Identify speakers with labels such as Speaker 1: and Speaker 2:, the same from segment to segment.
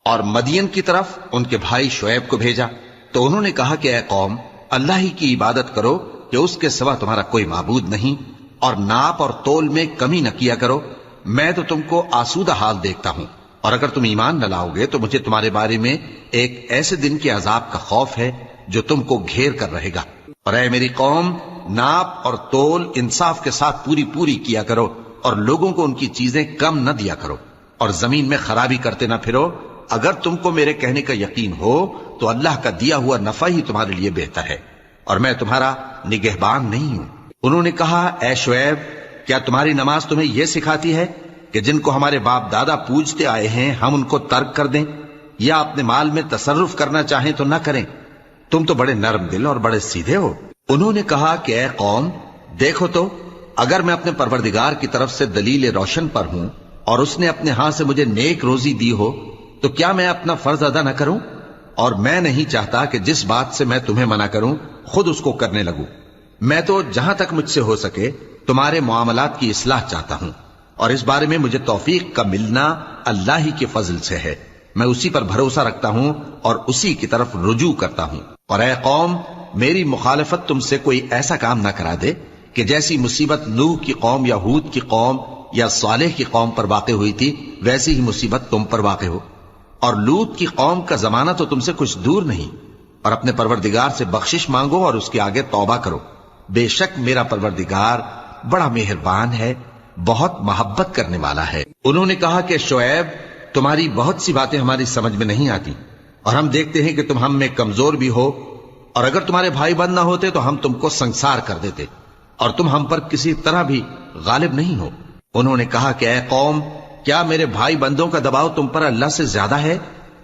Speaker 1: اور مدین کی طرف ان کے بھائی شعیب کو بھیجا تو انہوں نے کہا کہ اے قوم، اللہ ہی کی عبادت کرو کہ اس کے سوا تمہارا کوئی معبود نہیں، اور ناپ اور تول میں کمی نہ کیا کرو، میں تو تم کو آسودہ حال دیکھتا ہوں، اور اگر تم ایمان نہ لاؤ گے تو مجھے تمہارے بارے میں ایک ایسے دن کے عذاب کا خوف ہے جو تم کو گھیر کر رہے گا۔ اور اے میری قوم، ناپ اور تول انصاف کے ساتھ پوری کیا کرو، اور لوگوں کو ان کی چیزیں کم نہ دیا کرو، اور زمین میں خرابی کرتے نہ پھرو۔ اگر تم کو میرے کہنے کا یقین ہو تو اللہ کا دیا ہوا نفع ہی تمہارے لیے بہتر ہے، اور میں تمہارا نگہبان نہیں ہوں۔ انہوں نے کہا اے شعیب، کیا تمہاری نماز تمہیں یہ سکھاتی ہے کہ جن کو ہمارے باپ دادا پوجتے آئے ہیں ہم ان کو ترک کر دیں، یا اپنے مال میں تصرف کرنا چاہیں تو نہ کریں؟ تم تو بڑے نرم دل اور بڑے سیدھے ہو۔ انہوں نے کہا کہ اے قوم، دیکھو تو اگر میں اپنے پروردگار کی طرف سے دلیل روشن پر ہوں اور اس نے اپنے ہاں سے مجھے نیک روزی دی ہو تو کیا میں اپنا فرض ادا نہ کروں؟ اور میں نہیں چاہتا کہ جس بات سے میں تمہیں منع کروں خود اس کو کرنے لگوں۔ میں تو جہاں تک مجھ سے ہو سکے تمہارے معاملات کی اصلاح چاہتا ہوں، اور اس بارے میں مجھے توفیق کا ملنا اللہ ہی کے فضل سے ہے۔ میں اسی پر بھروسہ رکھتا ہوں اور اسی کی طرف رجوع کرتا ہوں۔ اور اے قوم، میری مخالفت تم سے کوئی ایسا کام نہ کرا دے کہ جیسی مصیبت نوح کی قوم یا ہود کی قوم یا صالح کی قوم پر واقع ہوئی تھی ویسی ہی مصیبت تم پر واقع ہو۔ اور لوط کی قوم کا زمانہ تو تم سے کچھ دور نہیں، اور اپنے پروردگار سے بخشش مانگو اور اس کے آگے توبہ کرو، بے شک میرا پروردگار بڑا مہربان ہے، بہت محبت کرنے والا ہے۔ انہوں نے کہا کہ شعیب، تمہاری بہت سی باتیں ہماری سمجھ میں نہیں آتی، اور ہم دیکھتے ہیں کہ تم ہم میں کمزور بھی ہو، اور اگر تمہارے بھائی بند نہ ہوتے تو ہم تم کو سنسار کر دیتے، اور تم ہم پر کسی طرح بھی غالب نہیں ہو۔ انہوں نے کہا کہ اے قوم، کیا میرے بھائی بندوں کا دباؤ تم پر اللہ سے زیادہ ہے،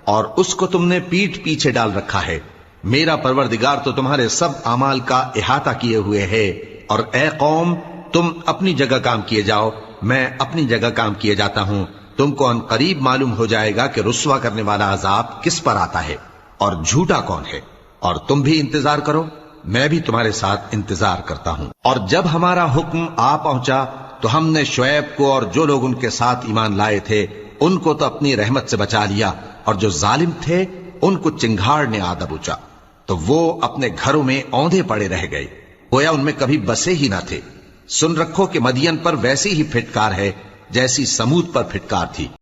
Speaker 1: اور اس کو تم نے پیٹھ پیچھے ڈال رکھا ہے؟ میرا پروردگار تو تمہارے سب اعمال کا احاطہ کیے ہوئے ہے۔ اور اے قوم، تم اپنی جگہ کام کیے جاؤ، میں اپنی جگہ کام کیے جاتا ہوں۔ تم کو ان قریب معلوم ہو جائے گا کہ رسوا کرنے والا عذاب کس پر آتا ہے اور جھوٹا کون ہے، اور تم بھی انتظار کرو، میں بھی تمہارے ساتھ انتظار کرتا ہوں۔ اور جب ہمارا حکم آ پہنچا تو ہم نے شعیب کو اور جو لوگ ان کے ساتھ ایمان لائے تھے ان کو تو اپنی رحمت سے بچا لیا، اور جو ظالم تھے ان کو چنگھاڑ نے آ دبوچا، تو وہ اپنے گھروں میں اوندھے پڑے رہ گئے، گویا ان میں کبھی بسے ہی نہ تھے۔ سن رکھو کہ مدین پر ویسی ہی پھٹکار ہے جیسی سمود پر پھٹکار تھی۔